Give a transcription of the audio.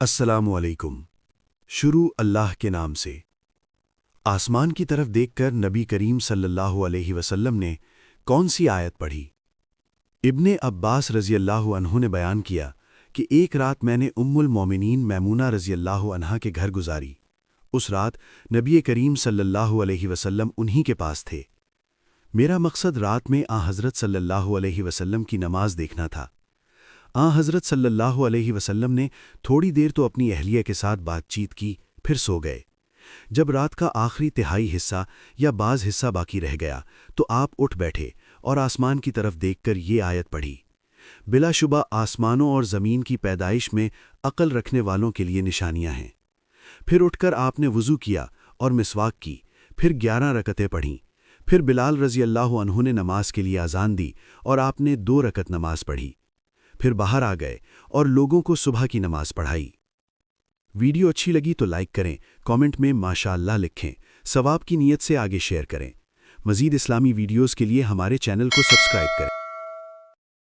السلام علیکم۔ شروع اللہ کے نام سے۔ آسمان کی طرف دیکھ کر نبی کریم صلی اللہ علیہ وسلم نے کون سی آیت پڑھی؟ ابن عباس رضی اللہ عنہ نے بیان کیا کہ ایک رات میں نے ام المومنین میمونہ رضی اللہ عنہا کے گھر گزاری۔ اس رات نبی کریم صلی اللہ علیہ وسلم انہی کے پاس تھے۔ میرا مقصد رات میں حضرت صلی اللہ علیہ وسلم کی نماز دیکھنا تھا۔ حضرت صلی اللہ علیہ وسلم نے تھوڑی دیر تو اپنی اہلیہ کے ساتھ بات چیت کی، پھر سو گئے۔ جب رات کا آخری تہائی حصہ یا بعض حصہ باقی رہ گیا تو آپ اٹھ بیٹھے اور آسمان کی طرف دیکھ کر یہ آیت پڑھی: بلا شبہ آسمانوں اور زمین کی پیدائش میں عقل رکھنے والوں کے لیے نشانیاں ہیں۔ پھر اٹھ کر آپ نے وضو کیا اور مسواک کی، پھر 11 رکعتیں پڑھیں۔ پھر بلال رضی اللہ عنہ نے نماز کے لیے اذان دی اور آپ نے 2 رکعت نماز پڑھی۔ پھر باہر آ گئے اور لوگوں کو صبح کی نماز پڑھائی۔ ویڈیو اچھی لگی تو لائک کریں، کامنٹ میں ماشاءاللہ لکھیں، ثواب کی نیت سے آگے شیئر کریں۔ مزید اسلامی ویڈیوز کے لیے ہمارے چینل کو سبسکرائب کریں۔